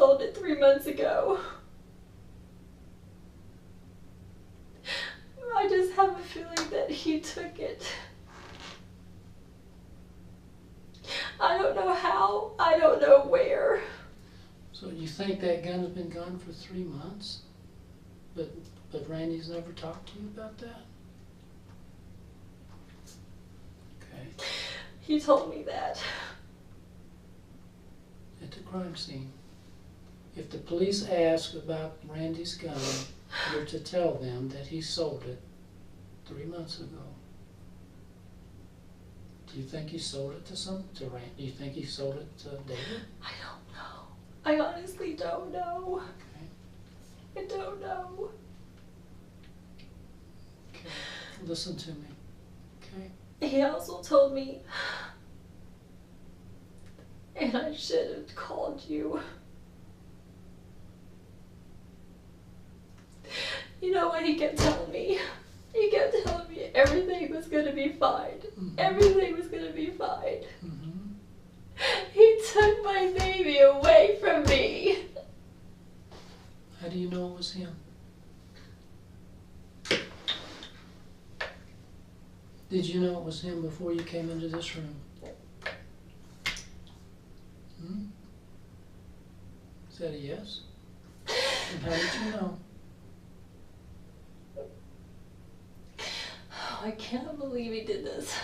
sold it 3 months ago. I just have a feeling that he took it. I don't know how, I don't know where. So you think that gun's been gone for 3 months? But Randy's never talked to you about that? Okay. He told me that. At the crime scene. If the police ask about Randy's gun, you're to tell them that he sold it 3 months ago. Do you think he sold it to Randy? Do you think he sold it to David? I don't know. I honestly don't know. Okay. I don't know. Okay. Listen to me. Okay. He also told me, and I should have called you. You know what he kept telling me? He kept telling me everything was going to be fine. Mm-hmm. Everything was going to be fine. Mm-hmm. He took my baby away from me. How do you know it was him? Did you know it was him before you came into this room? Is that a yes? And how did you know? Oh, I can't believe he did this.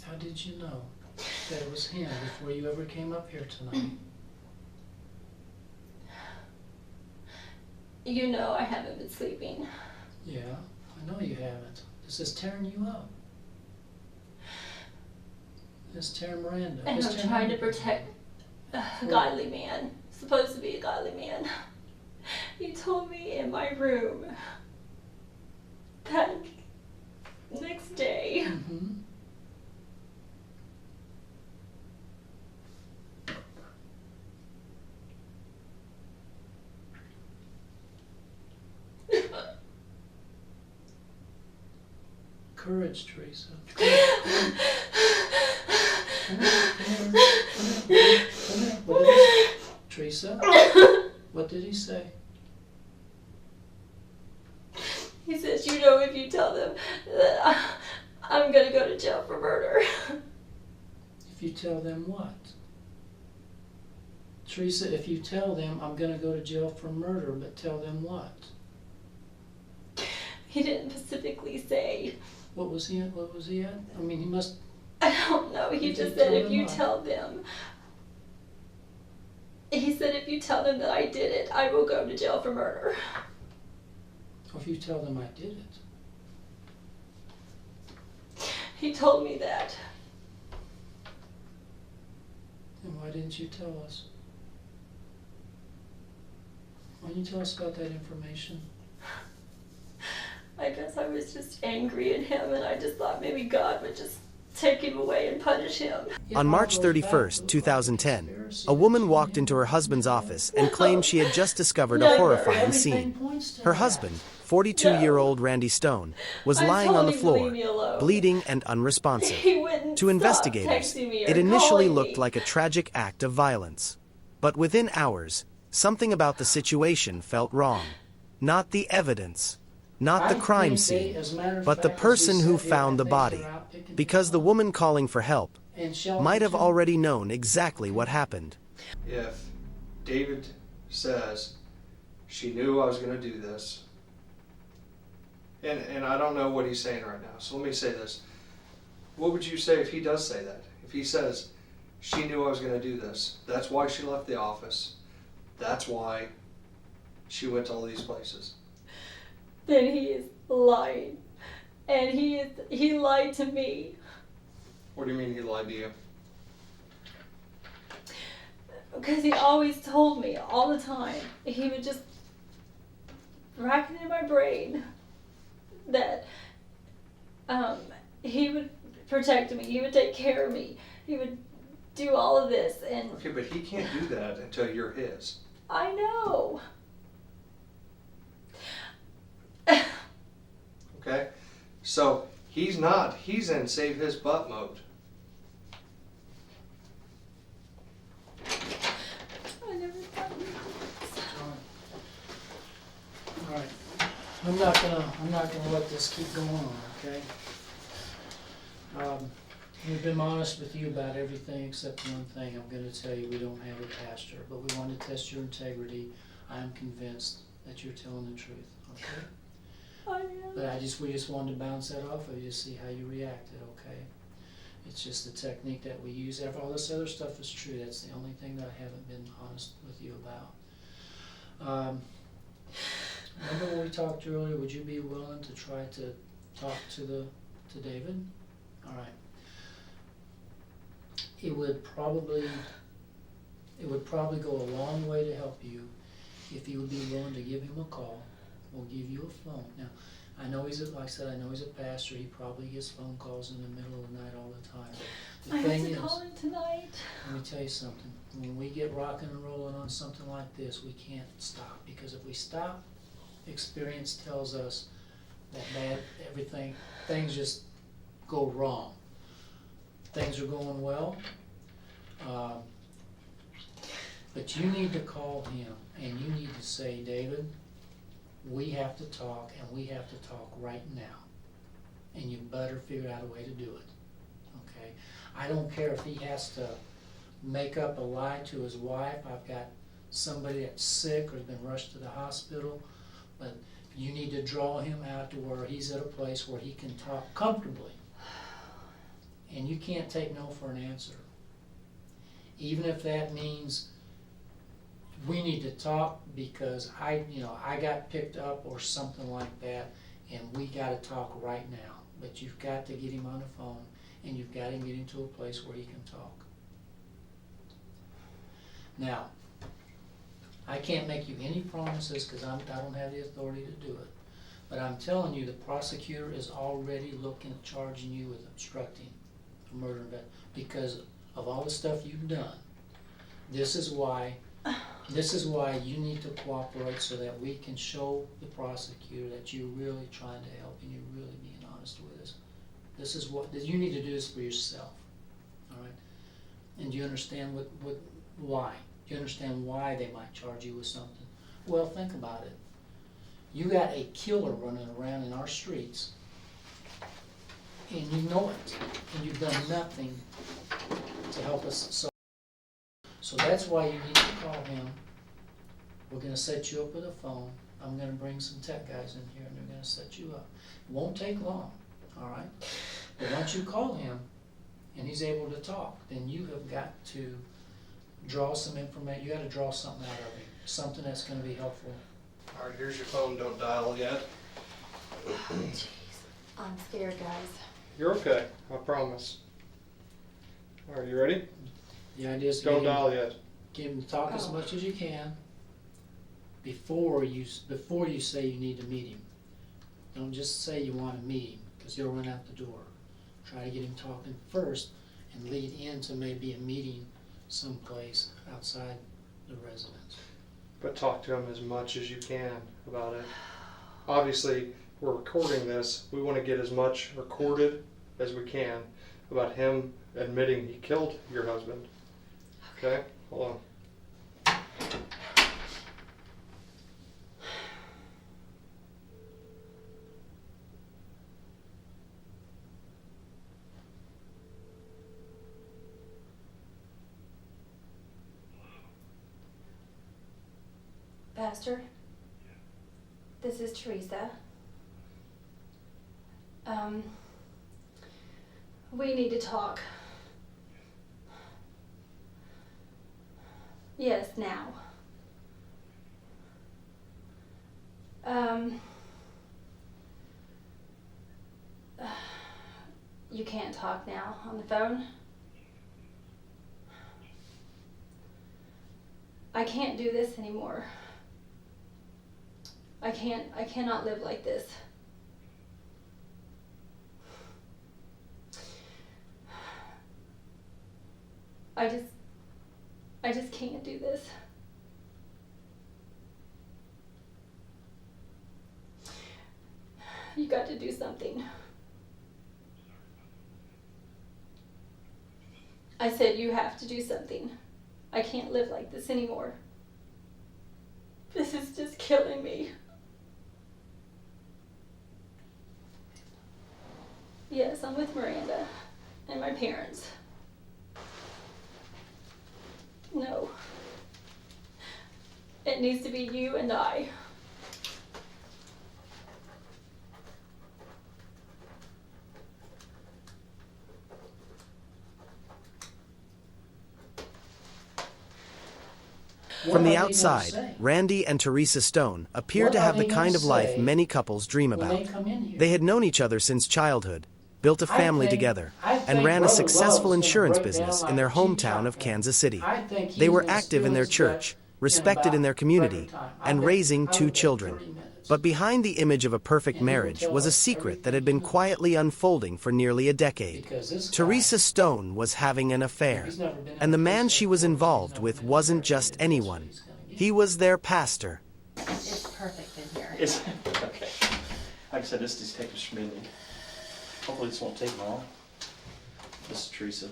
How did you know that it was him before you ever came up here tonight? You know I haven't been sleeping. Yeah, I know you haven't. This is tearing you up. This tearing Miranda. And I'm trying to protect a godly man. Supposed to be a godly man. He told me in my room that next day. Mm-hmm. Courage, Teresa. Come here. Teresa, what did he say? He says, you know, if you tell them that I'm going to go to jail for murder. If you tell them what? Teresa, if you tell them I'm going to go to jail for murder, but tell them what? He didn't specifically say. What was he at? I mean, he must... I don't know. He just said if you tell them. He said if you tell them that I did it, I will go to jail for murder. Or if you tell them I did it. He told me that. Then why didn't you tell us? Why didn't you tell us about that information? I guess I was just angry at him, and I just thought maybe God would just take him away and punish him. On March 31st, 2010, a woman walked into her husband's office and claimed she had just discovered a horrifying scene. Her husband, 42-year-old Randy Stone, was lying on the floor, bleeding and unresponsive. To investigators, it initially looked like a tragic act of violence. But within hours, something about the situation felt wrong. Not the evidence, not the crime scene, but the person who found the body, because the woman calling for help might have already known exactly what happened. If David says, she knew I was going to do this, and I don't know what he's saying right now, so let me say this. What would you say if he does say that? If he says, she knew I was going to do this, that's why she left the office, that's why she went to all these places. Then he is lying. And he lied to me. What do you mean he lied to you? Because he always told me all the time. He would just rack it in my brain that he would protect me. He would take care of me. He would do all of this. And okay, but he can't do that until you're his. I know. Okay? So he's in save his butt mode. I'm not gonna let this keep going on, okay? We've been honest with you about everything except one thing. I'm gonna tell you, we don't have a pastor, but we want to test your integrity. I am convinced that you're telling the truth, okay? I am. But we just wanted to bounce that off of you, see how you reacted, okay? It's just the technique that we use. All this other stuff is true. That's the only thing that I haven't been honest with you about. Remember when we talked earlier, would you be willing to try to talk to David? All right. It would probably go a long way to help you if you would be willing to give him a call. We'll give you a phone. Now, I know he's I know he's a pastor. He probably gets phone calls in the middle of the night all the time. I have to call him tonight. Let me tell you something. When we get rocking and rolling on something like this, we can't stop, because if we stop, experience tells us that things just go wrong. Things are going well, but you need to call him and you need to say, David, we have to talk, and we have to talk right now, and you better figure out a way to do it, okay? I don't care if he has to make up a lie to his wife. I've got somebody that's sick or has been rushed to the hospital, but you need to draw him out to where he's at a place where he can talk comfortably. And you can't take no for an answer. Even if that means we need to talk because I got picked up or something like that, and we got to talk right now. But you've got to get him on the phone, and you've got to get him to a place where he can talk. Now, I can't make you any promises because I don't have the authority to do it. But I'm telling you, the prosecutor is already charging you with obstructing a murder because of all the stuff you've done. This is why you need to cooperate, so that we can show the prosecutor that you're really trying to help and you're really being honest with us. This is what you need to do this for yourself. All right? And do you understand why? Do you understand why they might charge you with something? Well, think about it. You got a killer running around in our streets, and you know it, and you've done nothing to help us. So that's why you need to call him. We're going to set you up with a phone. I'm going to bring some tech guys in here, and they're going to set you up. It won't take long, all right? But once you call him, and he's able to talk, then you have got to draw some information. You got to draw something out of him, something that's going to be helpful. All right, here's your phone. Don't dial yet. Jeez, I'm scared, guys. You're okay. I promise. All right, you ready? The idea is Don't dial yet. get him to talk as much as you can before you say you need to meet him. Don't just say you want to meet him, because he'll run out the door. Try to get him talking first and lead into maybe a meeting someplace outside the residence. But talk to him as much as you can about it. Obviously, we're recording this. We want to get as much recorded as we can about him admitting he killed your husband. Okay? Hold on. Pastor, this is Teresa. We need to talk. Yes, now. You can't talk now on the phone? I can't do this anymore. I cannot live like this. I just can't do this. You got to do something. I said you have to do something. I can't live like this anymore. This is just killing me. Yes, I'm with Miranda and my parents. No. It needs to be you and I. From the What are they gonna outside, say? Randy and Teresa Stone appeared What to are have the they kind gonna of life say many couples dream when about. they come in here? They had known each other since childhood, built a family together, I and think ran a Brother successful Love's gonna insurance break business down in their like a cheap hometown of shotgun. Kansas City. I think They he's were gonna active in steal their his church, breath respected in their community, record time. I and bet- raising I 2 would bet children. 30 minutes. But behind the image of a perfect And he will marriage tell was a us secret that everything had been he knows. quietly unfolding for nearly a decade. Because this guy, Teresa Stone was having an affair, he's never been in and the a man police she was headquarters, involved he's never with been wasn't interrogated. just Guess what anyone. he's gonna get? He was their pastor. It's perfect in here. Is okay. Like I said, this is Detective Schmidling. Hopefully this won't take long. This is Teresa.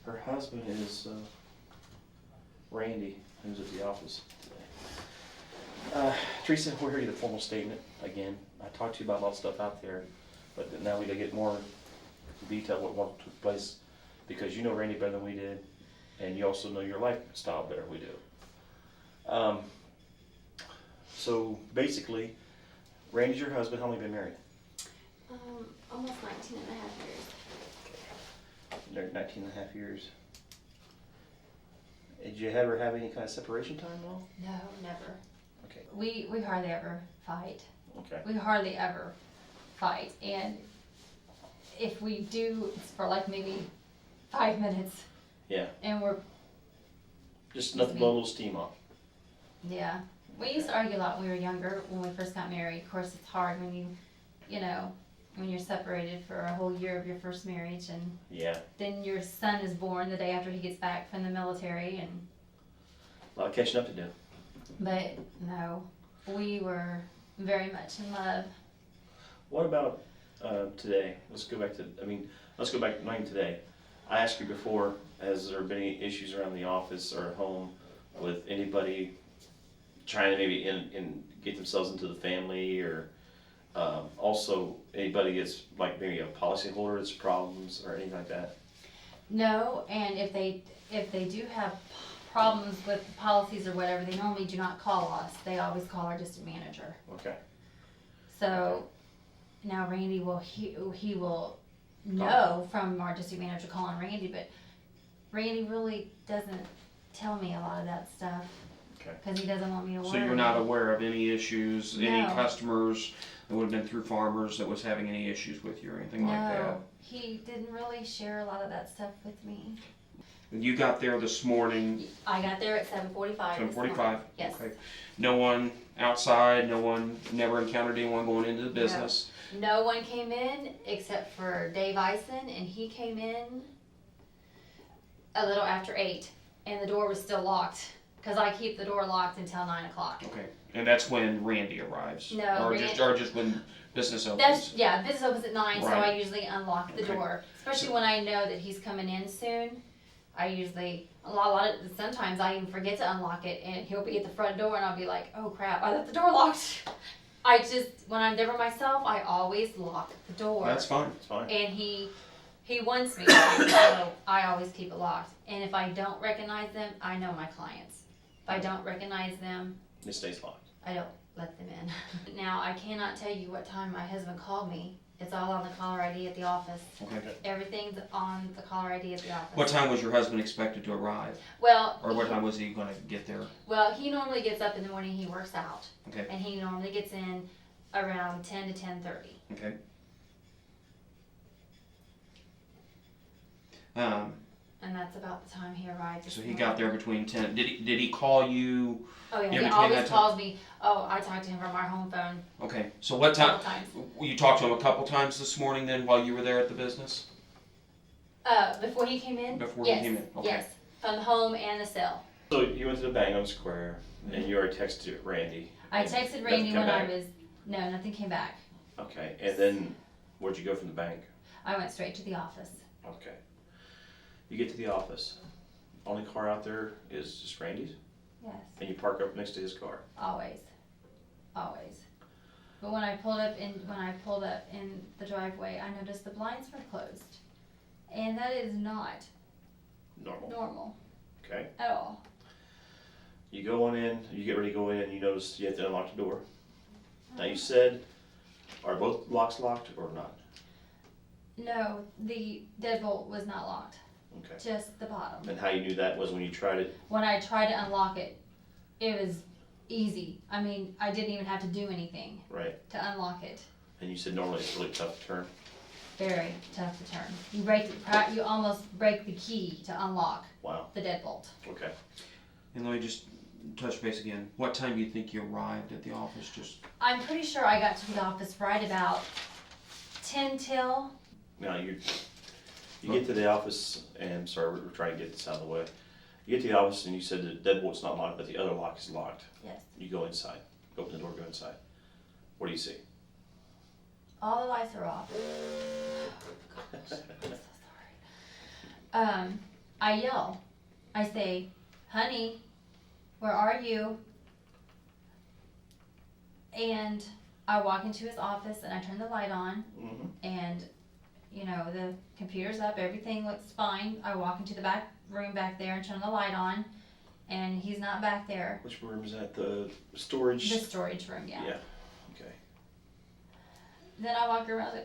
Her husband is Randy, who's at the office today. Teresa, we're here to get a formal statement again. I talked to you about a lot of stuff out there, but now we gotta get more detail what took place, because you know Randy better than we did, and you also know your lifestyle better than we do. So basically, Randy's your husband. How long have you been married? Almost 19 and a half years. Married 19 and a half years. Did you ever have any kind of separation time at all? No, never. Okay. We hardly ever fight. Okay. We hardly ever fight. And if we do, it's for like maybe 5 minutes. Yeah. And we're, Just enough to blow a little steam off. yeah. We used to argue a lot when we were younger, when we first got married. Of course, it's hard when you know, when you're separated for a whole year of your first marriage, and Yeah. then your son is born the day after he gets back from the military, and A lot of catching up to do. but no, we were very much in love. What about today? Let's go back to not even today. I asked you before, has there been any issues around the office or at home with anybody trying to maybe get themselves into the family, or also anybody that's like maybe a policy holder that's problems or anything like that? No, and if they do have problems with policies or whatever, they normally do not call us. They always call our district manager. Okay. So now Randy will he will know from our district manager calling Randy, but Randy really doesn't tell me a lot of that stuff Okay. because he doesn't want me to So worry. you're not aware of any issues, any No. customers that would have been through farmers that was having any issues with you or anything like that? No, he didn't really share a lot of that stuff with me. You got there this morning, I got there at 7:45. 7:45? Yes. Okay. No one outside, no one, never encountered anyone going into the business? No one came in except for Dave Eisen, and he came in a little after 8, and the door was still locked because I keep the door locked until 9 o'clock. Okay. And that's when Randy arrives? No, Or just when business opens? Business opens at 9, so Right. I usually unlock the Okay. door, especially So- when I know that he's coming in soon. I usually sometimes I even forget to unlock it, and he'll be at the front door, and I'll be like, oh crap, I left the door locked. When I'm there by myself, I always lock the door. That's fine. It's fine. And he wants me to, so I always keep it locked. And if I don't recognize them, I know my clients. If I don't recognize them, It stays locked. I don't let them in. Now, I cannot tell you what time my husband called me. It's all on the caller ID at the office. Okay. Everything's on the caller ID at the office. What time was your husband expected to arrive? Well, Or what time was he gonna get there? well, he normally gets up in the morning, he works out. Okay. And he normally gets in around 10 to 10:30. Okay. And that's about the time he arrived. this So he morning. got there between 10. Did he call you? Oh yeah, in he between always that time? calls me. Oh, I talked to him from our home phone Okay. So what a time? couple times. You talked to him a couple times this morning then while you were there at the business? Before he came in? Before he Yes, came in, okay. Yes, from the home and the cell. So you went to the Bangham Square and you already texted Randy. I and texted nothing Randy come when I back. was, no, nothing came back. Okay. And then where'd you go from the bank? I went straight to the office. Okay. You get to the office. Only car out there is just Randy's, Yes, and you park up next to his car. always, always. But when I pulled up in the driveway, I noticed the blinds were closed, and that is not normal Okay. at all. You go on in, you get ready to go in, and you notice you have to unlock the door. Now you said, are both locks locked or not? No, the deadbolt was not locked. Okay. Just the bottom. And how you knew that was when you tried it? When I tried to unlock it, it was easy. I mean, I didn't even have to do anything Right. to unlock it. And you said normally it's really tough to turn? Very tough to turn. You almost break the key to unlock Wow. the deadbolt. Okay. And let me just touch base again. What time do you think you arrived at the office? Just I'm pretty sure I got to the office right about 10 till. Now you get to the office, and sorry, we're trying to get this out of the way. You get to the office and you said the deadbolt's not locked, but the other lock is locked. Yes. You go inside, open the door, go inside. What do you see? All the lights are off. Gosh, I'm so sorry. I yell. I say, honey, where are you? And I walk into his office and I turn the light on, Mm-hmm. and the computer's up, everything looks fine. I walk into the back room back there and turn the light on, and he's not back there. Which room is that? The storage? The storage room, yeah. Yeah. Okay. Then I walk around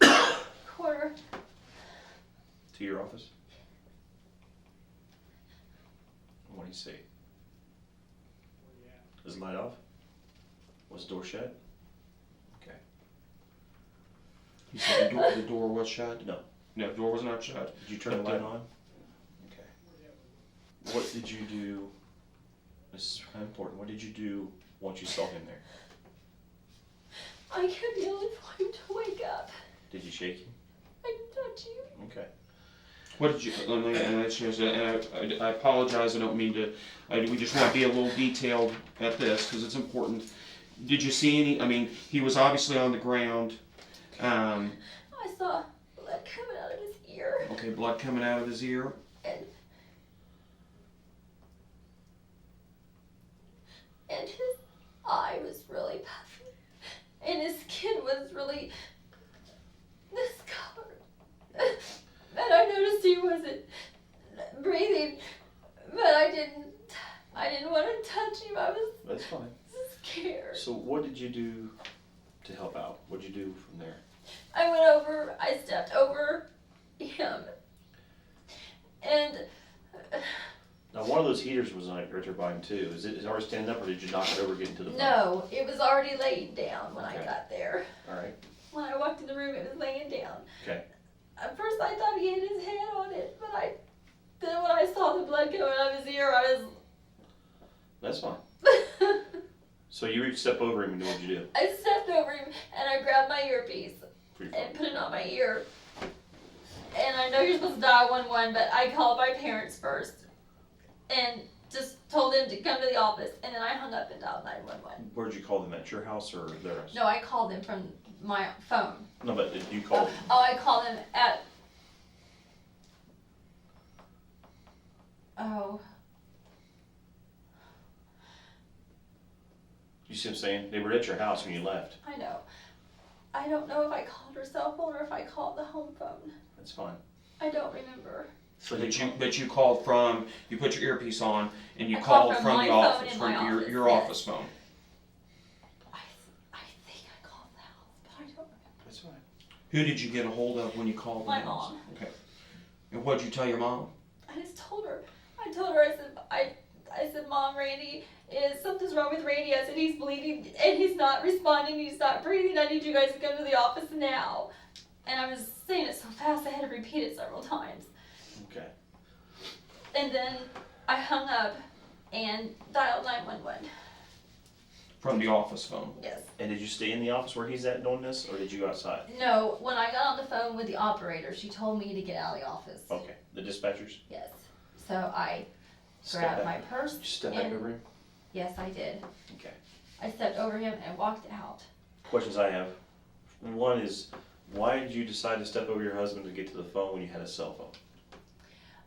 the corner. To your office? What do you see? Is the light off? Was the door shut? Okay. you said the door was shut. No. No, the door was not shut. Did you turn the light on? Okay. What did you do? This is kind of important. What did you do once you saw him there? I kept yelling for him to wake up. Did you shake him? I didn't touch you. Okay. What did you? And I apologize. I don't mean to. We just want to be a little detailed at this because it's important. Did you see any? I mean, he was obviously on the ground. I saw blood coming out of his ear. Okay, blood coming out of his ear. And his eye was really puffy. And his skin was really discolored. And I noticed he wasn't breathing, but I didn't want to touch him. I was That's fine. scared. So what did you do to help out? What did you do from there? I stepped over him. And Now one of those heaters was on your turbine too. Is it already standing up, or did you knock it over getting to the phone? no, it was already laying down when Okay. I got there. All right. When I walked in the room, it was laying down. Okay. At first I thought he hit his head on it, but then when I saw the blood coming out of his ear, That's fine. So you stepped over him, and what did you do? I stepped over him and I grabbed my earpiece Pretty and fine. put it on my ear. And I know you're supposed to dial 111, but I called my parents first and just told them to come to the office, and then I hung up and dialed 911. Where did you call them? At your house or their house? No, I called them from my phone. No, but did you call them? Oh, I called them at. Oh, You see what I'm saying? They were at your house when you left. I know. I don't know if I called her cell phone or if I called the home phone. That's fine. I don't remember. So That you called from. You put your earpiece on and you I called called from from my the phone office, in from my your office, your yes. office phone. I think I called the house, but I don't remember. That's fine. Who did you get a hold of when you called the My house? mom. Okay. And what did you tell your mom? I just told her. I said, Mom, Randy, something's wrong with Randy. I said, he's bleeding and he's not responding. He's not breathing. I need you guys to come to the office now. And I was saying it so fast I had to repeat it several times. Okay. And then I hung up and dialed 911. From the office phone. Yes. And did you stay in the office where he's at doing this, or did you go outside? No, when I got on the phone with the operator, she told me to get out of the office. Okay. The dispatchers? Yes. So I Step grabbed back. my purse. Did you step back and- over him? Yes, I did. Okay. I stepped over him and walked out. Questions I have. One is, why did you decide to step over your husband to get to the phone when you had a cell phone?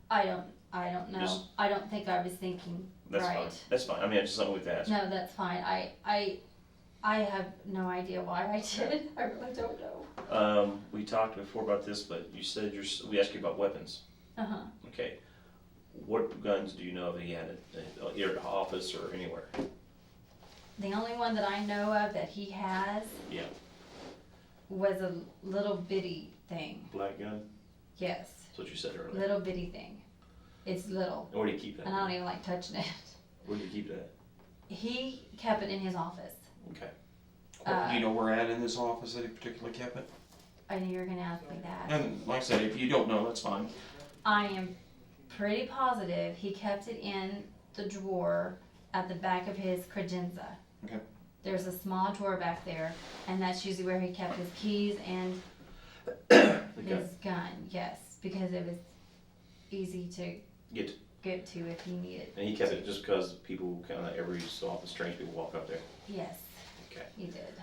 I don't know. Just- I don't think I was thinking That's right. fine. That's fine. I mean, it's just something we've asked. No, that's fine. I I have no idea why I did. I really don't know. We talked before about this, but you said we asked you about weapons. Uh-huh. Okay. What guns do you know that he had at your office or anywhere? The only one that I know of that he has Yeah. was a little bitty thing. Black gun? Yes. That's what you said earlier. Little bitty thing. It's little. And where do you keep that? And I don't even like touching it. Where do you keep that? He kept it in his office. Okay. Do you know where at in this office that he particularly kept it? I knew you were gonna ask me that. And like I said, if you don't know, that's fine. I am pretty positive he kept it in the drawer at the back of his credenza. Okay. There's a small drawer back there, and that's usually where he kept his keys and his gun. Yes, because it was easy to get to if he needed. And he kept it just because people kind of every so often strange people walk up there. Yes. Okay. He did.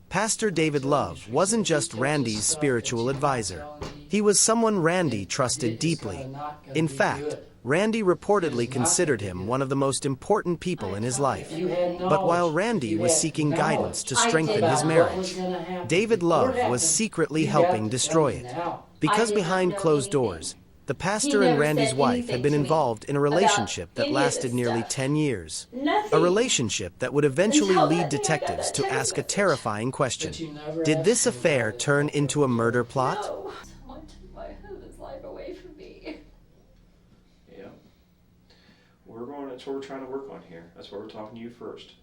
Pastor David Love wasn't just Randy's spiritual advisor. He was someone Randy trusted deeply. In fact, Randy reportedly considered him one of the most important people in his life. But while Randy was seeking guidance to strengthen his marriage, David Love was secretly helping destroy it. Because behind closed doors, the pastor and Randy's wife had been involved in a relationship that lasted nearly 10 years. A relationship that would eventually lead detectives to ask a terrifying question. Did this affair turn into a murder plot? No. I want my husband's life away from me. Yeah. That's what we're trying to work on here. That's why we're talking to you first.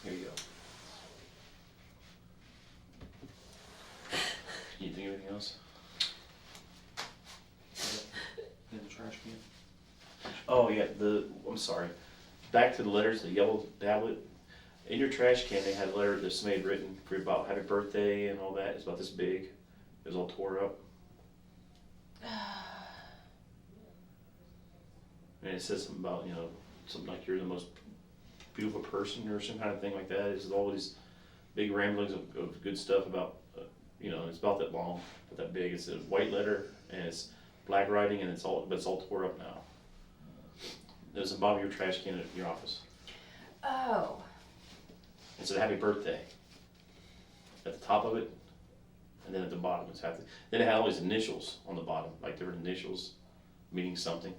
Here you go. Can you think of anything else? In the trash can. Oh yeah, I'm sorry. Back to the letters, the yellow tablet. In your trash can they had a letter that somebody had written for about happy birthday and all that. It's about this big. It was all tore up. And it says something about, something like you're the most beautiful person or some kind of thing like that. It's all these big ramblings of good stuff about, it's about that long, about that big. It's a white letter and it's black writing and it's all tore up now. There's a bottom of your trash can at your office. Oh. It said happy birthday at the top of it, and then at the bottom it's happy. Then it had all these initials on the bottom, like there were initials meaning something.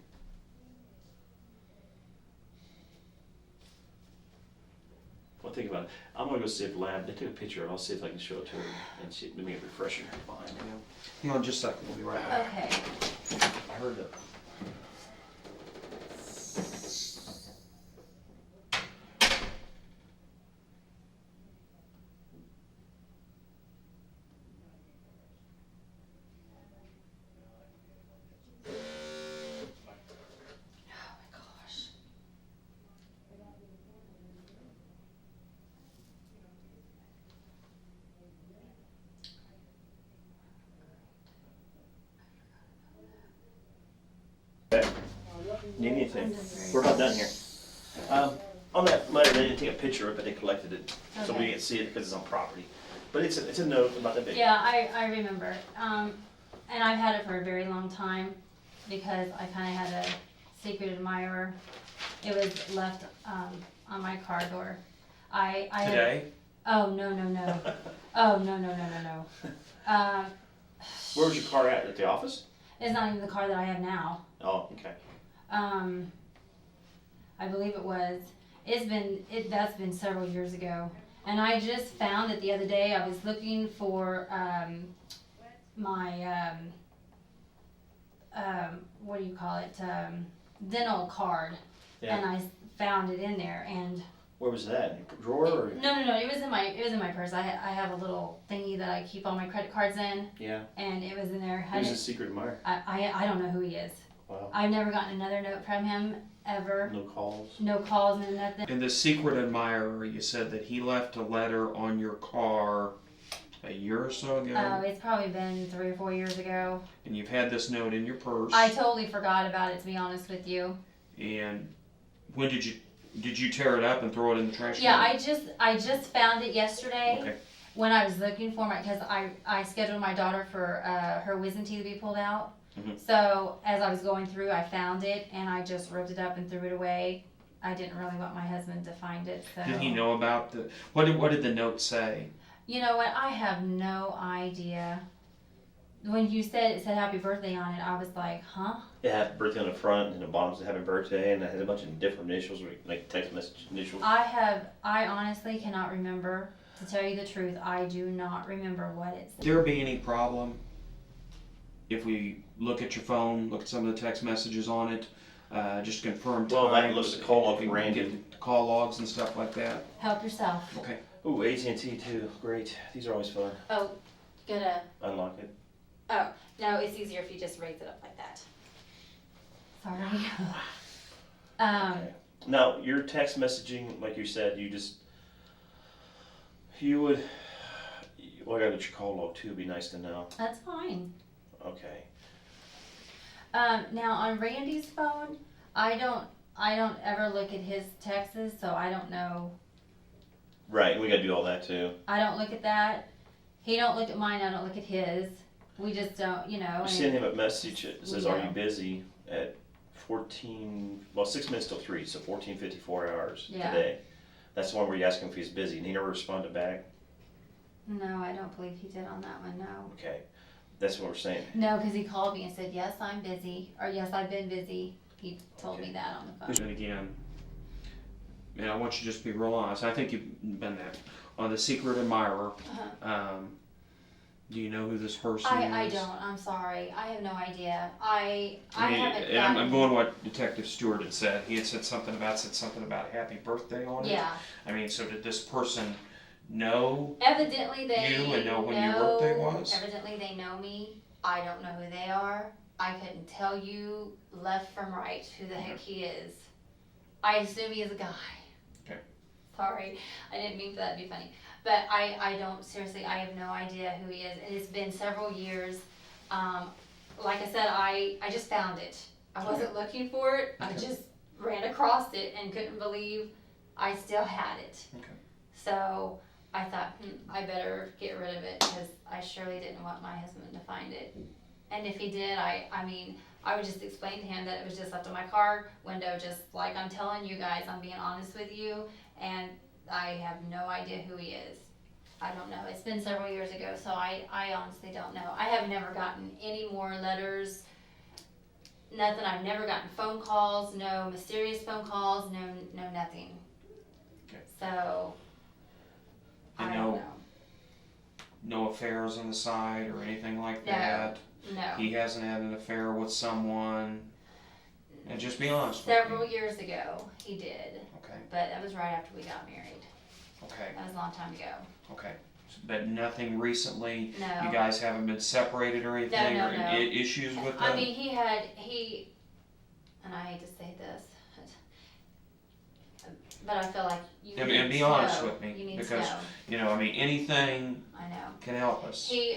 Well, think about it. I'm gonna go see if Lab. They took a picture of it. I'll see if I can show it to her and see. Let me get a refresher. Fine. Hang on just a second, we'll be right back. Okay. I heard that. Need anything? We're about done here. On that letter, they didn't take a picture of it, but they collected it, so we Okay. can't see it because it's on property. But it's a note about that big. Yeah, I remember. And I've had it for a very long time because I kind of had a secret admirer. It was left on my car door. I Today? Oh, no. Oh, no. Where was your car at the office? It's not even the car that I have now. Oh, okay. I believe it was. That's been several years ago. And I just found it the other day. I was looking for my what do you call it? Dental card. Yeah. And I found it in there. And Where was that? In your drawer or? no, it was in my purse. I have a little thingy that I keep all my credit cards in, Yeah. and it was in there. Who's the secret admirer? I don't know who he is. Wow. I've never gotten another note from him ever. No calls. No calls and nothing. And the secret admirer, you said that he left a letter on your car a year or so ago, Oh, it's probably been 3 or 4 years ago. and you've had this note in your purse. I totally forgot about it, to be honest with you. And when did you tear it up and throw it in the trash can? Yeah, I just found it yesterday. Okay. When I was looking for because I scheduled my daughter for her wisdom teeth to be pulled out. Mhm. So as I was going through, I found it and I just ripped it up and threw it away. I didn't really want my husband to find it, so. Did he know about the, what did the note say? You know what, I have no idea. When you said it said happy birthday on it, I was like, huh? It had happy birthday on the front, and the bottom said happy birthday, and it had a bunch of different initials, like text message initials. I honestly cannot remember. To tell you the truth, I do not remember what it said. Would there be any problem if we look at your phone, look at some of the text messages on it, just confirm times? Well, I can look at the call log if we from can Randy. get the call logs and stuff like that. Help yourself. Okay. Ooh, AT&T too, great. These are always fun. Oh, gonna. Unlock it. Oh, no, it's easier if you just raise it up like that. Sorry. Okay. Now, your text messaging, like you said, well, I gotta get your call log too, it'd be nice to know. That's fine. Okay. Now on Randy's phone, I don't ever look at his texts, so I don't know. Right, we gotta do all that too. I don't look at that. He don't look at mine, I don't look at his. We just don't, you know. You send him a message that says, we are know. you busy, at 6 minutes till 3, so 14:54 hours Yeah. today. That's the one where you ask him if he's busy, and he never responded back. No, I don't believe he did on that one, no. Okay, that's what we're saying. No, because he called me and said, yes, I'm busy, or yes, I've been busy. He told me that on the phone. And again, and I want you to just be real honest. I think you've been there. On the secret admirer, do you know who this person I is? don't, I'm sorry. I have no idea. I mean, haven't and I'm gotten- going what Detective Stewart had said. He had said something about happy birthday on it. Yeah. I mean, so did this person know? Evidently they You and know when your birthday was? Evidently they know me. I don't know who they are. I couldn't tell you left from right who the heck he is. I assume he is a guy. Okay. Sorry, I didn't mean for that to be funny. But I don't, seriously, I have no idea who he is. And it's been several years. Like I said, I just found it. I wasn't looking for it. I just ran across it and couldn't believe I still had it. Okay. So I thought, I better get rid of it because I surely didn't want my husband to find it. And if he did, I mean, I would just explain to him that it was just left on my car window, just like I'm telling you guys, I'm being honest with you, and I have no idea who he is. I don't know. It's been several years ago, so I honestly don't know. I have never gotten any more letters, nothing. I've never gotten phone calls, no mysterious phone calls, no nothing. Okay. So, And I don't know. No affairs on the side or anything like No. that. No. He hasn't had an affair with someone. And just be honest with Several me. years ago, he did. Okay. But that was right after we got married. Okay. That was a long time ago. Okay. But nothing recently. No. You guys haven't been separated or anything, No, or no. issues with I them. mean, and I hate to say this, but I feel like you need And be to honest know. with me, You need because to know. you know, I mean, anything I know. can help us. He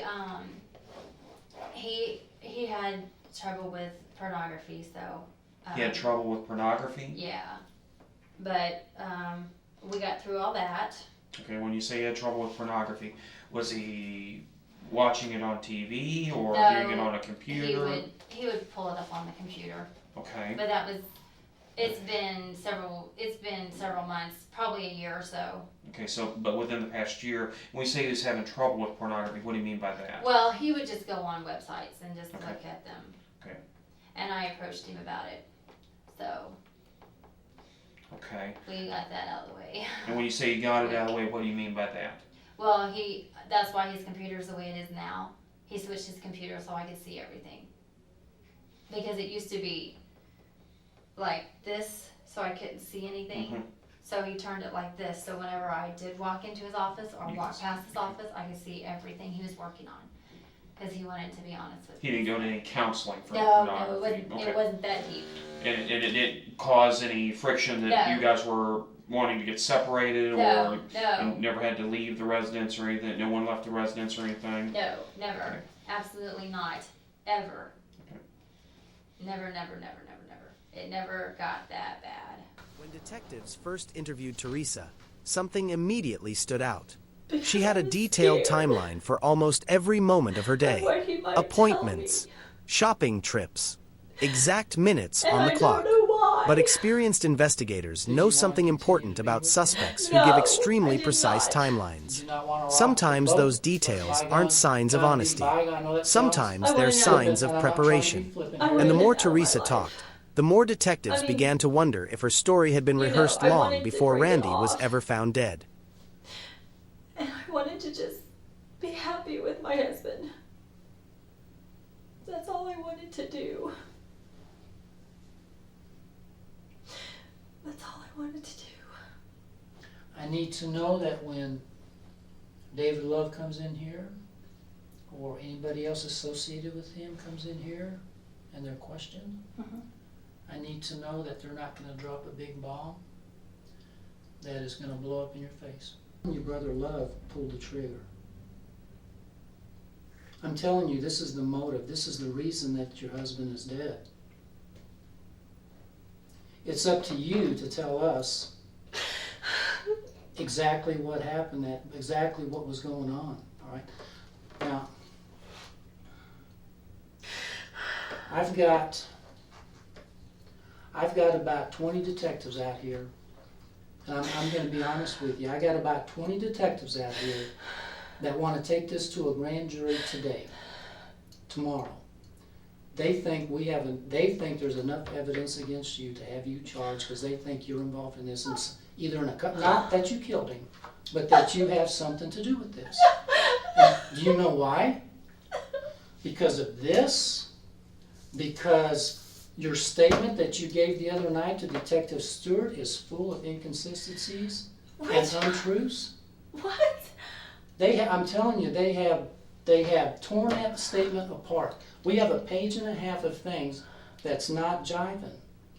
had trouble with pornography, so. He had trouble with pornography. Yeah, but we got through all that. Okay, when you say he had trouble with pornography, was he watching it on TV or No, viewing it on a computer? He would pull it up on the computer, Okay. but it's been several months, probably a year or so. Okay, so, but within the past year, when we say he was having trouble with pornography, what do you mean by that? Well, he would just go on websites and just Okay. look at them. Okay. And I approached him about it, so Okay. we got that out of the way. And when you say you got it out of the way, what do you mean by that? Well, that's why his computer's the way it is now. He switched his computer so I could see everything. Because it used to be like this, so I couldn't see anything. Mhm. So he turned it like this, so whenever I did walk into his office or You walk could past his office, I could see everything he was working on. Because he wanted to be honest with He me. didn't go to any counseling for No, pornography. it wasn't that deep. And it didn't cause any friction that No. you guys were wanting to get separated No, or no. you never had to leave the residence or anything? No one left the residence or anything? No, never. Okay. Absolutely not. Ever. Okay. Never, never, never, never, never. It never got that bad. When detectives first interviewed Teresa, something immediately stood out. She had a detailed timeline for almost every moment of her day. What he might Appointments, tell me. shopping trips, exact minutes And on the I clock. don't know why. lie. But experienced investigators know something important about suspects who No, give I extremely did precise not. timelines. Do not wanna rock Sometimes the boat. those details aren't signs of honesty. Sometimes I they're wanna know. signs of And I'm not trying to be preparation. flippant I here. And the wanna more get out of my Teresa life. talked, the more detectives I mean, began to wonder if her story had been you know, rehearsed I long wanted to before break it Randy was off. ever found dead. And I wanted to just be happy with my husband. That's all I wanted to do. That's all I wanted to do. I need to know that when David Love comes in here, or anybody else associated with him comes in here, and they're questioned, I need to know that they're not gonna drop a big bomb that is gonna blow up in your face. Your brother Love pulled the trigger. I'm telling you, this is the motive, this is the reason that your husband is dead. It's up to you to tell us exactly what happened, exactly what was going on, all right? Now, I've got about 20 detectives out here, and I'm gonna be honest with you, I got about 20 detectives out here that wanna take this to a grand jury today, tomorrow. They think there's enough evidence against you to have you charged because they think you're involved in this, and either not that you killed him, but that you have something to do with this. And do you know why? Because of this? Because your statement that you gave the other night to Detective Stewart is full of inconsistencies and untruths? What? I'm telling you, they have torn that statement apart. We have a page and a half of things that's not jiving,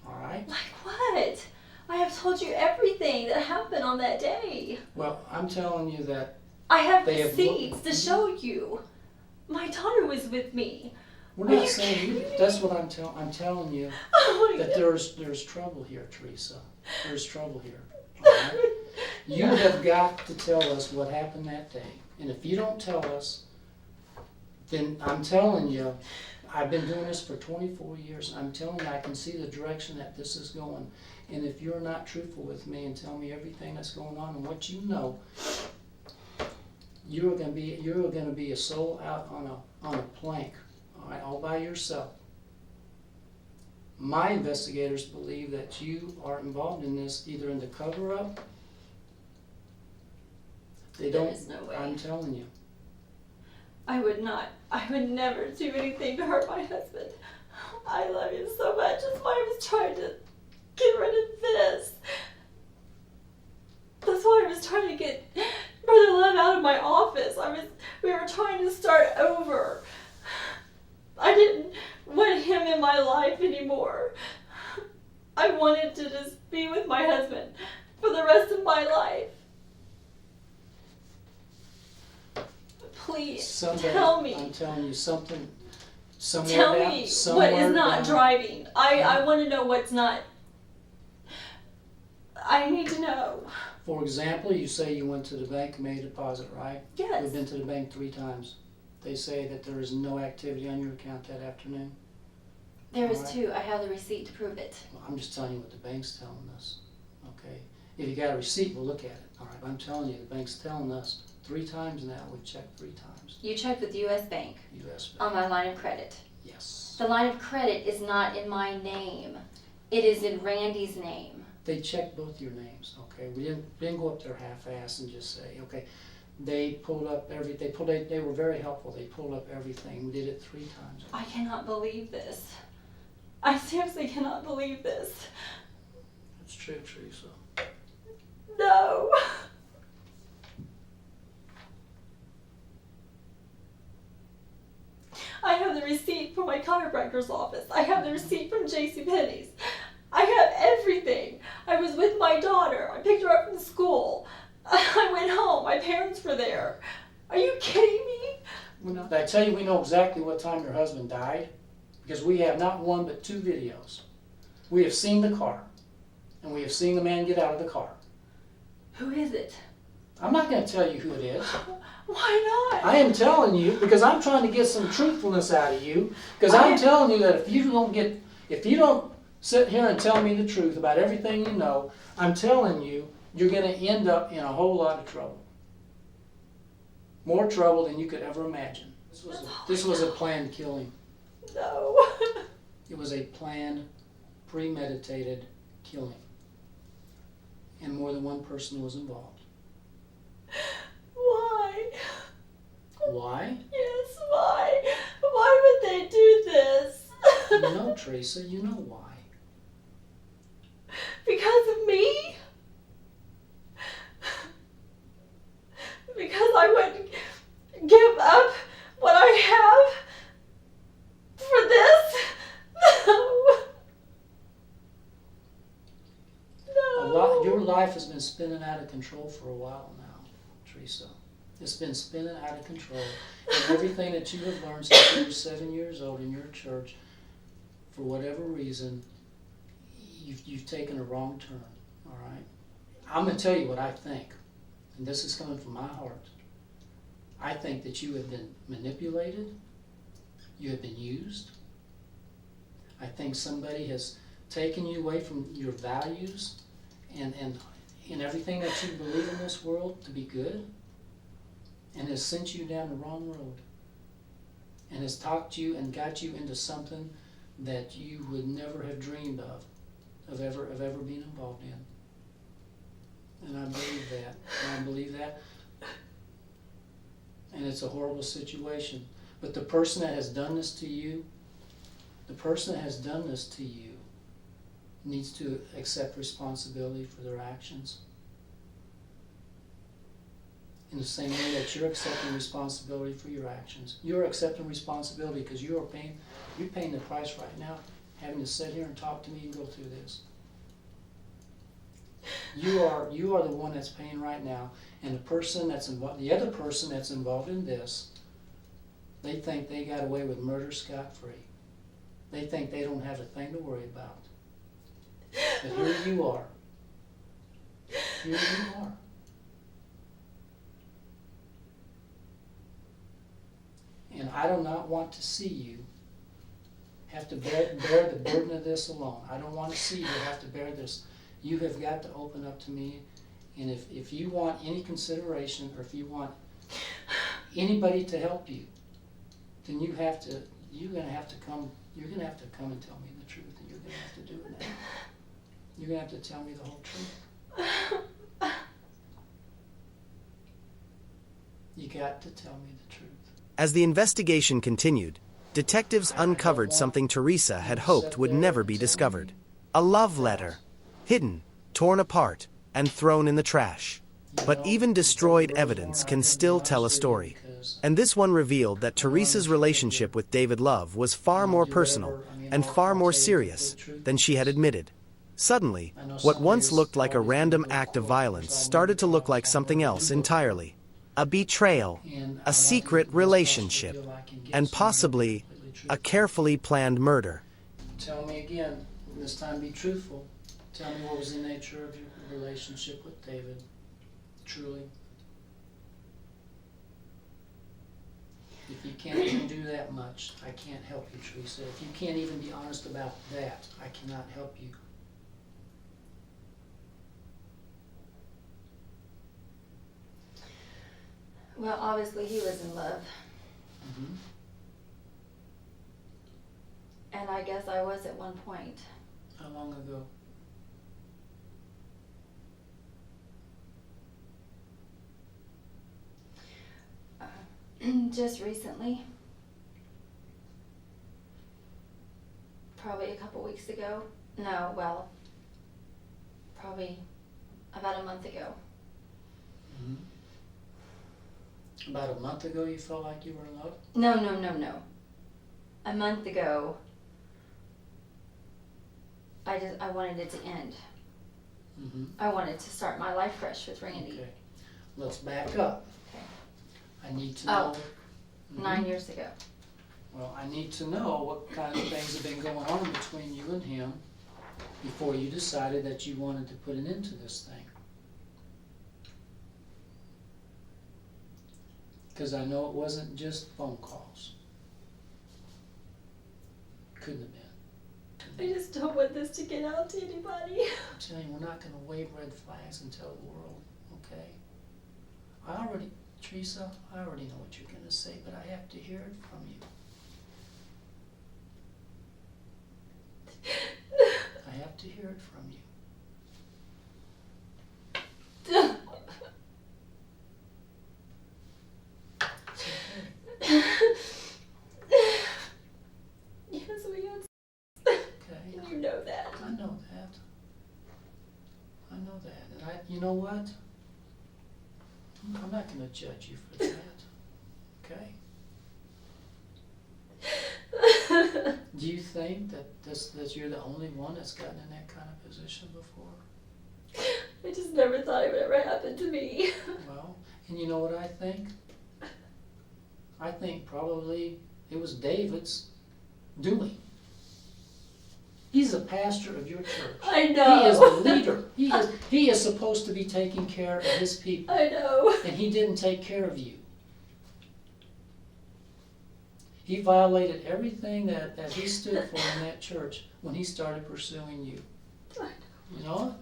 all right? Like what? I have told you everything that happened on that day. Well, I'm telling you that I have They have receipts to show you. My daughter was with me. we're Are you not saying you. kidding me? That's what I'm telling you. Oh my That God. there's trouble here, Teresa. There's trouble here. All right? You have got to tell us what happened that day. And if you don't tell us, then I'm telling you, I've been doing this for 24 years. I'm telling you, I can see the direction that this is going. And if you're not truthful with me and tell me everything that's going on and what you know, you're gonna be a soul out on a plank, all right, all by yourself. My investigators believe that you are involved in this, either in the cover-up. They There don't. is no way. I'm telling you. I would never do anything to hurt my husband. I love him so much. That's why I was trying to get rid of this. That's why I was trying to get Brother Love out of my office. We were trying to start over. I didn't want him in my life anymore. I wanted to just be with my husband for the rest of my life. Please, Someday, tell me. I'm telling you something. Tell me what somewhere is not down- driving. I want to know what's not. I need to know. For example, you say you went to the bank and made a deposit, right? Yes. You've been to the bank 3 times. They say that there is no activity on your account that afternoon. There was Alright. 2. I have the receipt to prove it. Well, I'm just telling you what the bank's telling us, okay? If you got a receipt, we'll look at it, all right? I'm telling you, the bank's telling us 3 times now. We've checked 3 times. You checked with U.S. Bank U.S. on Bank. my line of credit. Yes. The line of credit is not in my name. It is in Randy's name. They checked both your names, okay? We didn't go up there half-assed and just say, okay. They pulled up they were very helpful. They pulled up everything. We did it 3 times. I cannot believe this. I seriously cannot believe this. That's true, Teresa. No. I have the receipt from my chiropractor's office. I have the receipt from JCPenney's. I have everything. I was with my daughter. I picked her up from school. I went home. My parents were there. Are you kidding me? Did I tell you we know exactly what time your husband died? Because we have not 1 but 2 videos. We have seen the car, and we have seen the man get out of the car. Who is it? I'm not going to tell you who it is. Why not? I am telling you because I'm trying to get some truthfulness out of you. Because I'm telling you that if you don't sit here and tell me the truth about everything you know, I'm telling you, you're going to end up in a whole lot of trouble. More trouble than you could ever imagine. This was a planned killing. No. It was a planned, premeditated killing. And more than one person was involved. Why? Why? Yes, why? Why would they do this? You know, Teresa, you know why. Because of me? Because I would give up what I have for this? No. No. Your life has been spinning out of control for a while now, Teresa. It's been spinning out of control. And everything that you have learned since you were 7 years old in your church, for whatever reason, you've taken a wrong turn, all right? I'm going to tell you what I think, and this is coming from my heart. I think that you have been manipulated. You have been used. I think somebody has taken you away from your values and everything that you believe in this world to be good, and has sent you down the wrong road, and has talked you and got you into something that you would never have dreamed of ever being involved in. And I believe that. And I believe that. And it's a horrible situation. But the person that has done this to you, needs to accept responsibility for their actions. In the same way that you're accepting responsibility for your actions. You're accepting responsibility because you're paying the price right now, having to sit here and talk to me and go through this. You are the one that's paying right now, and the other person that's involved in this, they think they got away with murder scot-free. They think they don't have a thing to worry about. But here you are. Here you are. And I do not want to see you have to bear the burden of this alone. I don't want to see you have to bear this. You have got to open up to me. And if you want any consideration, or if you want anybody to help you, then you're going to have to come and tell me the truth. And you're going to have to do it now. You're going to have to tell me the whole truth. You got to tell me the truth. As the investigation continued, detectives uncovered something Teresa had hoped would never be discovered. A love letter, hidden, torn apart, and thrown in the trash. But even destroyed evidence can still tell a story. And this one revealed that Teresa's relationship with David Love was far more personal and far more serious than she had admitted. Suddenly, what once looked like a random act of violence started to look like something else entirely. A betrayal, a secret relationship, and possibly a carefully planned murder. Tell me again, this time be truthful. Tell me what was the nature of your relationship with David, truly. If you can't even do that much, I can't help you, Teresa. If you can't even be honest about that, I cannot help you. Well, obviously he was in love. Mm-hmm. And I guess I was at one point. How long ago? Just recently. Probably a couple weeks ago. No, well, probably about a month ago. Mm-hmm. About a month ago you felt like you were in love? No. A month ago, I wanted it to end. Mm-hmm. I wanted to start my life fresh with Randy. Okay. Let's back up. Okay. I need to know. Mm-hmm. 9 years ago. Well, I need to know what kind of things have been going on between you and him before you decided that you wanted to put an end to this thing. Because I know it wasn't just phone calls. Couldn't have been. I just don't want this to get out to anybody. I'm telling you, we're not gonna wave red flags and tell the world, okay? Teresa, I already know what you're gonna say, but I have to hear it from you. I have to hear it from you. Yes, we have. Okay, And you know that. I know that. I know that, and you know what? I'm not gonna judge you for that, okay? Do you think that you're the only one that's gotten in that kind of position before? I just never thought it would ever happen to me. Well, and you know what I think? I think probably it was David's doing. He's the pastor of your church. I know. He is the leader. He is supposed to be taking care of his people. I know. And he didn't take care of you. He violated everything that he stood for in that church when he started pursuing you. I know. You know?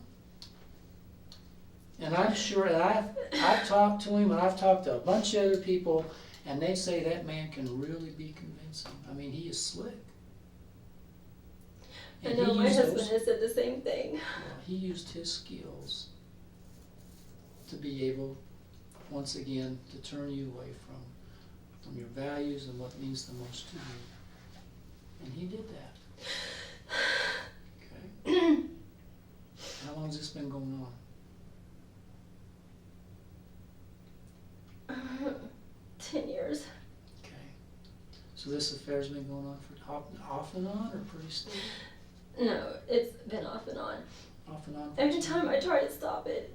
And I'm sure that I've talked to him, and I've talked to a bunch of other people, and they say that man can really be convincing. I mean, he is slick. I And know, he my used husband those- has said the same thing. well, he used his skills to be able, once again, to turn you away from your values and what means the most to you. And he did that. Okay? How long has this been going on? 10 years. Okay. So this affair's been going on for off and on, or pretty steady? No, it's been off and on. Off and on? for Every 10 time I try to stop it,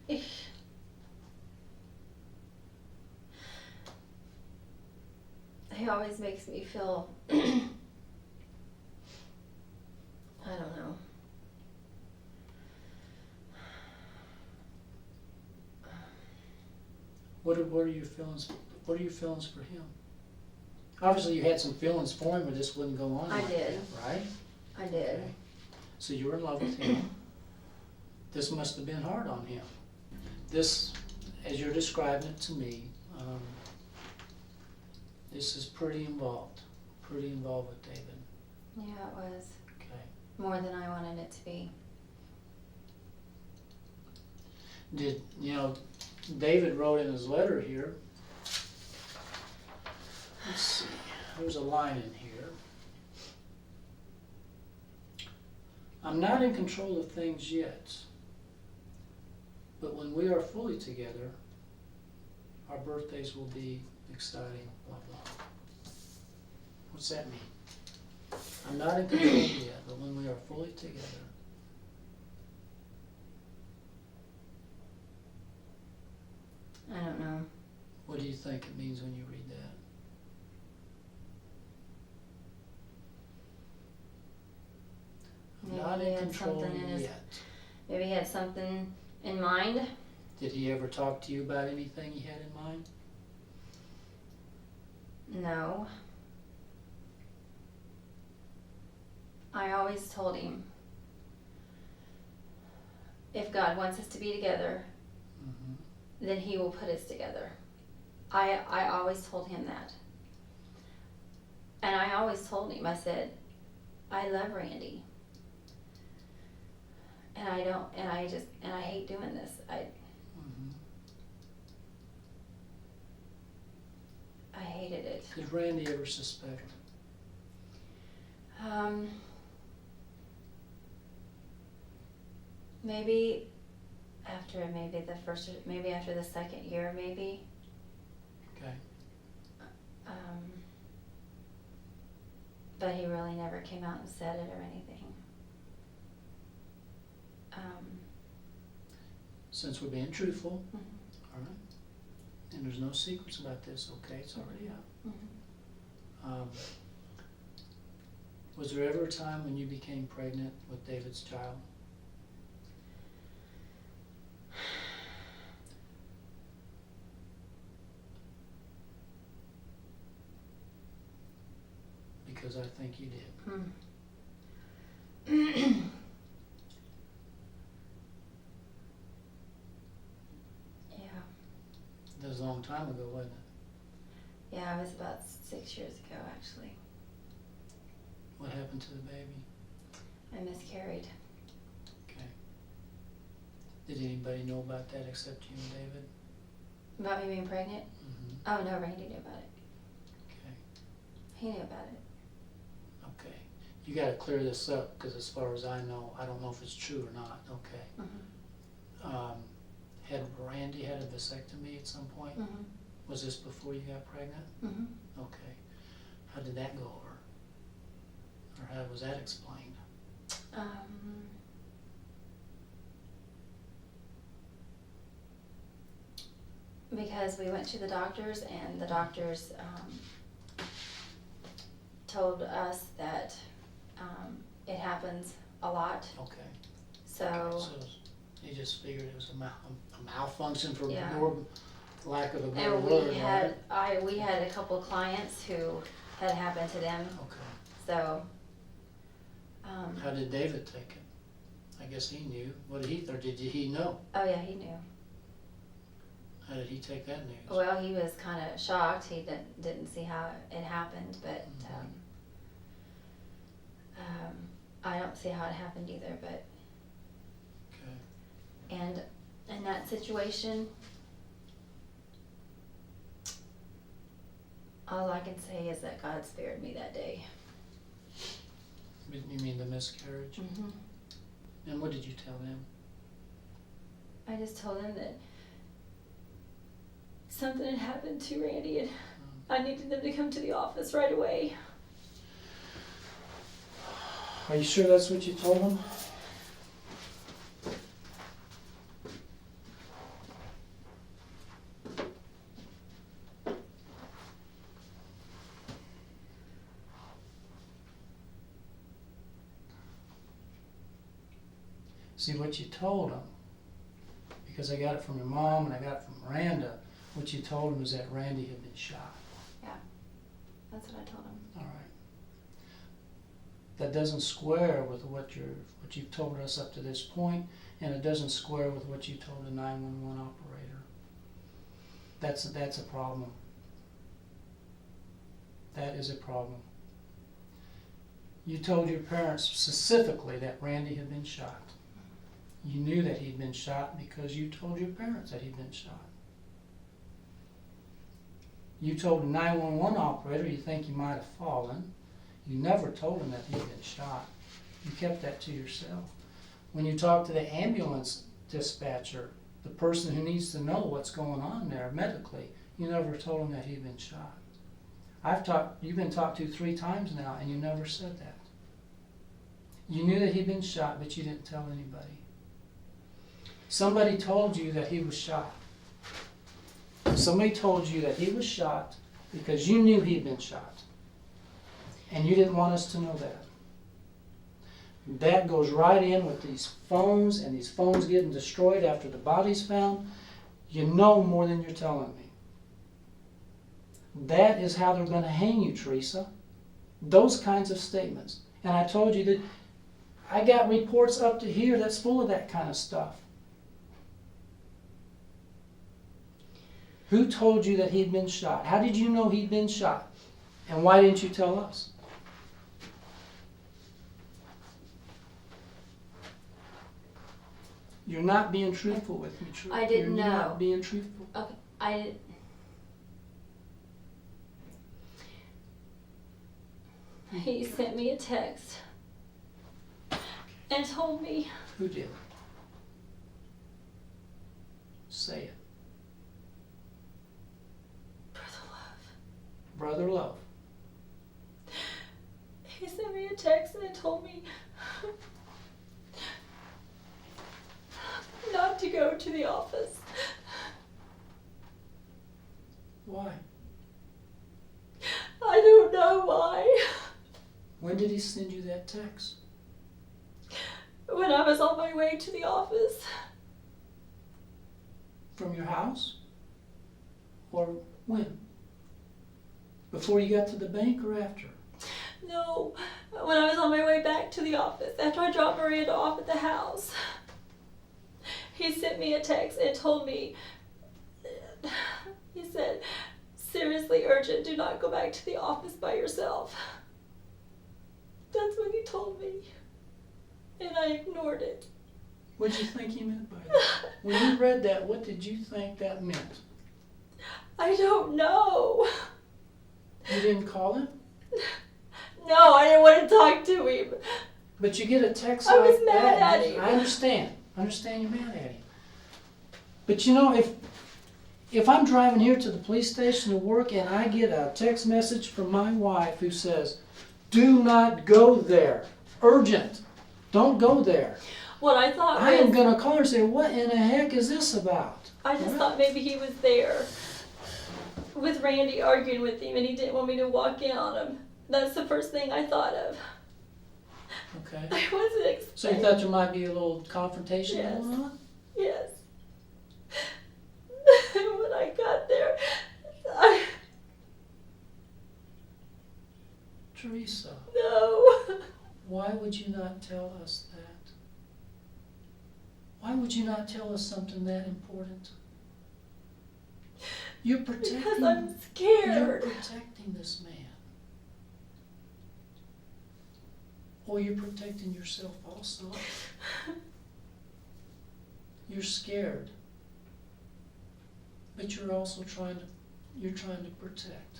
he always makes me feel, I don't know. What are your feelings? What are your feelings for him? Obviously, you had some feelings for him, or this wouldn't go on. I like did. that, right? I did. Okay. So you were in love with him. This must have been hard on him. This, as you're describing it to me, this is pretty involved with David. Yeah, it was Okay. more than I wanted it to be. David wrote in his letter here, let's see, there's a line in here. I'm not in control of things yet, but when we are fully together, our birthdays will be exciting, blah, blah. What's that mean? I'm not in control yet, but when we are fully together, I don't know. what do you think it means when you read that? I'm Maybe not he in had control something in his- yet. Maybe he had something in mind. Did he ever talk to you about anything he had in mind? No. I always told him, if God wants us to be together, Mm-hmm. then he will put us together. I always told him that. And I always told him, I said, I love Randy. And I hate doing this. Mm-hmm. I hated it. Did Randy ever suspect? Maybe after after the second year, maybe. Okay. But he really never came out and said it or anything. Since we're being truthful, Mhm. all right, and there's no secrets about this, okay, it's already out. Mhm. Was there ever a time when you became pregnant with David's child? Because I think you did. That was a long time ago, wasn't it? Yeah, it was about 6 years ago, actually. What happened to the baby? I miscarried. Okay. Did anybody know about that except you and David? About me being pregnant? Mm-hmm. Oh, no, Randy knew about it. Okay. He knew about it. Okay. You gotta clear this up, because as far as I know, I don't know if it's true or not. Okay. Mm-hmm. Had Randy had a vasectomy at some point? Mm-hmm. Was this before you got pregnant? Mm-hmm. Okay. How did that go over? Or how was that explained? Because we went to the doctors, and the doctors told us that it happens a lot. Okay. So, So you just figured it was a malfunction, for Yeah. more lack of a better and word, we had right? we had a couple of clients who had happened to them. Okay. So, How did David take it? I guess he knew. What did he, or did he know? oh yeah, he knew. How did he take that news? Well, he was kind of shocked. He didn't see how it happened, but I don't see how it happened either. But Okay. and in that situation, all I can say is that God spared me that day. You mean the miscarriage? Mm-hmm. And what did you tell him? I just told him that something had happened to Randy, and I needed them to come to the office right away. Are you sure that's what you told him? See, what you told him, because I got it from your mom and I got it from Miranda, what you told him was that Randy had been shot. That's what I told him. All right. That doesn't square with what you've told us up to this point, and it doesn't square with what you told the 911 operator. That's a problem. That is a problem. You told your parents specifically that Randy had been shot. You knew that he'd been shot because you told your parents that he'd been shot. You told the 911 operator you think he might have fallen. You never told him that he'd been shot. You kept that to yourself. When you talked to the ambulance dispatcher, the person who needs to know what's going on there medically, you never told him that he'd been shot. You've been talked to 3 times now, and you never said that. You knew that he'd been shot, but you didn't tell anybody. Somebody told you that he was shot. Somebody told you that he was shot because you knew he'd been shot. And you didn't want us to know that. That goes right in with these phones, and these phones getting destroyed after the body's found. You know more than you're telling me. That is how they're going to hang you, Teresa. Those kinds of statements. And I told you that I got reports up to here that's full of that kind of stuff. Who told you that he'd been shot? How did you know he'd been shot? And why didn't you tell us? You're not being truthful with me, Teresa. I didn't You're know. not being truthful. Okay, I didn't. He sent me a text and told me. Who did? Say it. Brother Love. He sent me a text and told me not to go to the office. Why? I don't know why. When did he send you that text? When I was on my way to the office. From your house? Or when? Before you got to the bank or after? No, when I was on my way back to the the office, after I dropped Miranda off at the house, he sent me a text and told me, he said, seriously urgent, do not go back to the office by yourself. That's what he told me. And I ignored it. What did you think he meant by that? When you read that, what did you think that meant? I don't know. You didn't call him? No, I didn't want to talk to him. But you get a text I like was mad that. at him. I understand. I understand you're mad at him. But you know, if I'm driving here to the police station to work and I get a text message from my wife who says, do not go there. Urgent. Don't go there. What I thought I am was, going to call her and say, what in the heck is this about? I just thought maybe he was there with Randy arguing with him and he didn't want me to walk in on him. That's the first thing I thought of. Okay. I wasn't expecting. So you thought there might be a little confrontation Yes. going on? Yes. When I got there, Teresa, no. why would you not tell us that? Why would you not tell us something that important? You're protecting. Because I'm You're scared. protecting this man. Or you're protecting yourself also. You're scared. But you're also trying to protect.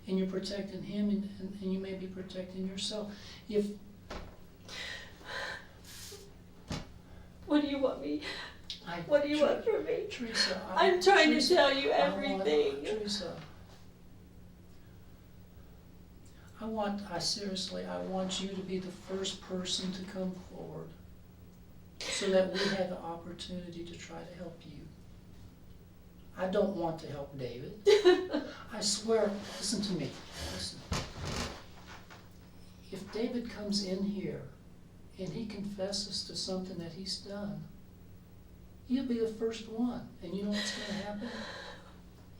And you're protecting him and you may be protecting yourself. What do you want me? What do you want from me? Teresa, I'm trying Teresa, to tell you everything. Teresa, I want you to be the first person to come forward so that we have the opportunity to try to help you. I don't want to help David. I swear, listen to me. Listen. If David comes in here and he confesses to something that he's done, he'll be the first one. And you know what's going to happen?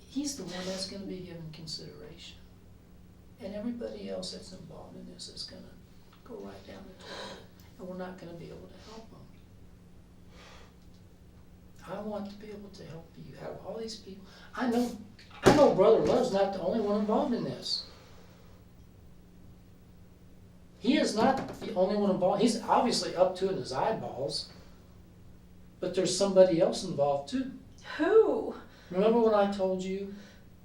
He's the one that's going to be given consideration. And everybody else that's involved in this is going to go right down the toilet. And we're not going to be able to help them. I want to be able to help you. Out of all these people, I know Brother Love's not the only one involved in this. He is not the only one involved. He's obviously up to it in his eyeballs. But there's somebody else involved too. Who? Remember when I told you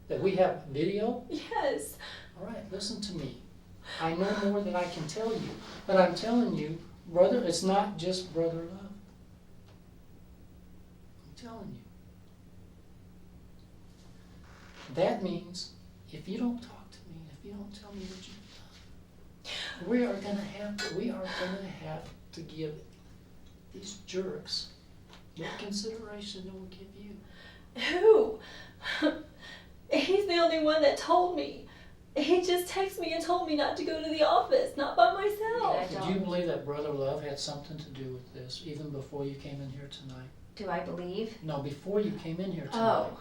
that we have video? Yes. All right, listen to me. I know more than I can tell you. But I'm telling you, brother, it's not just Brother Love. I'm telling you. That means if you don't talk to me, if you don't tell me what you've done, we are gonna have to give these jerks more consideration than we'll give you. Who? He's the only one that told me. He just texted me and told me not to go to the office, not by myself. Do you believe that Brother Love had something to do with this, even before you came in here tonight? Do I believe? No, before you came in here tonight. Oh.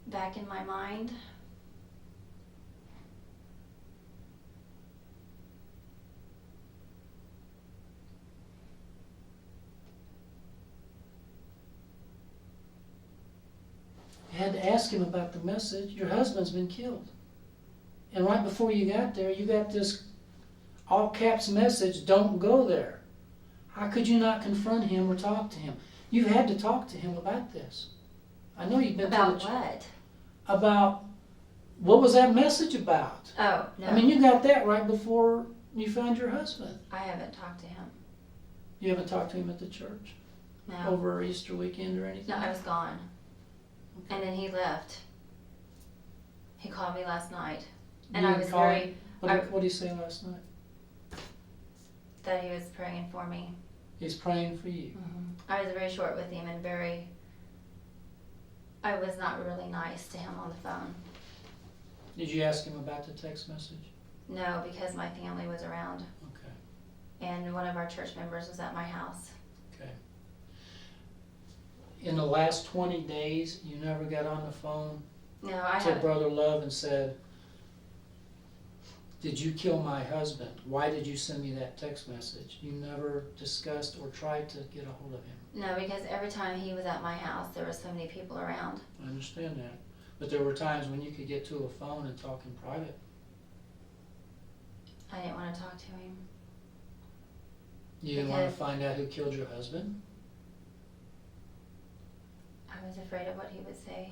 Back in my mind, You had to ask him about the message. Your husband's been killed. And right before you got there, you got this all caps message, don't go there. How could you not confront him or talk to him? You've had to talk to him about this. I know you've been about to the what? About what was that message about? Oh, no. I mean, you got that right before you found your husband. I haven't talked to him. You haven't talked to him at the church No. over Easter weekend or anything? No, I was gone. And then he left. He called me last night. And You I didn't was call very, him? What did he say last night? that he was praying for me. He's praying for you. I was very short with him and I was not really nice to him on the phone. Did you ask him about the text message? No, because my family was around Okay. and one of our church members was at my house. Okay. In the last 20 days, you never got on the phone No, I to haven't. Brother Love and said, did you kill my husband? Why did you send me that text message? You never discussed or tried to get a hold of him. No, because every time he was at my house, there were so many people around. I understand that. But there were times when you could get to a phone and talk in private. I didn't want to talk to him. You didn't want to Because- find out who killed your husband? I was afraid of what he would say.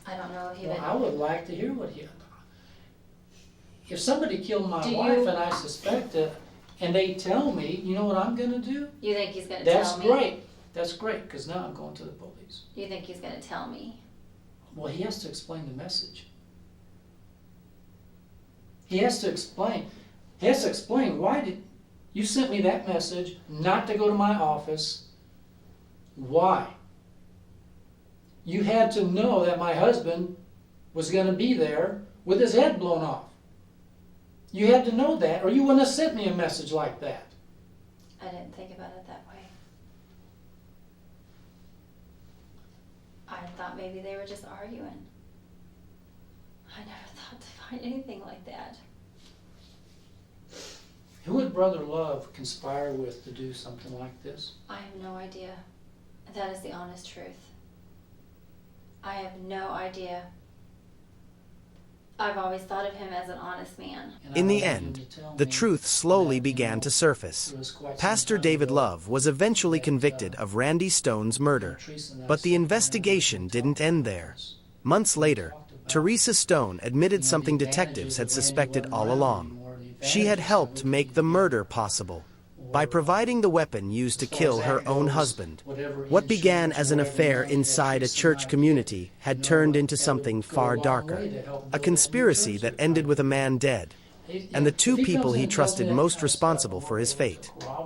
I don't know if he Well, would. I would like to hear what he... If somebody killed my Do wife you- and I suspect it, and they tell me, you know what I'm gonna do? You think he's going to That's tell me? great. That's great, because now I'm going to the police. You think he's going to tell me? Well, he has to explain the message. He has to explain. He has to explain, why did you sent me that message not to go to my office? Why? You had to know that my husband was going to be there with his head blown off. You had to know that, or you wouldn't have sent me a message like that. I didn't think about it that way. I thought maybe they were just arguing. I never thought to find anything like that. Who would Brother Love conspire with to do something like this? I have no idea. That is the honest truth. I have no idea. I've always thought of him as an honest man. And In I the wanted him end, to tell the me truth slowly that, began to surface. it was quite some Pastor time David ago Love was eventually that, convicted of Randy Stone's murder. Teresa and I But the sat down investigation and didn't talked end about there. this. Months later, Talked about, Teresa Stone admitted you know, something the detectives had advantages of Randy suspected wasn't all around along. anymore, the She had advantages helped that we make could the get murder possible by or, providing the weapon used to as far kill as her that own goes, husband. whatever What began insurance as or an whatever affair money that inside a Teresa and church I get, community had you turned know, into that would something go a far long way darker. to help A build that new conspiracy church that they're ended trying with to a man build. dead, He- and the if two he people comes in he and tells me trusted that most kind of stuff, responsible I'm for his gonna be able fate. to corroborate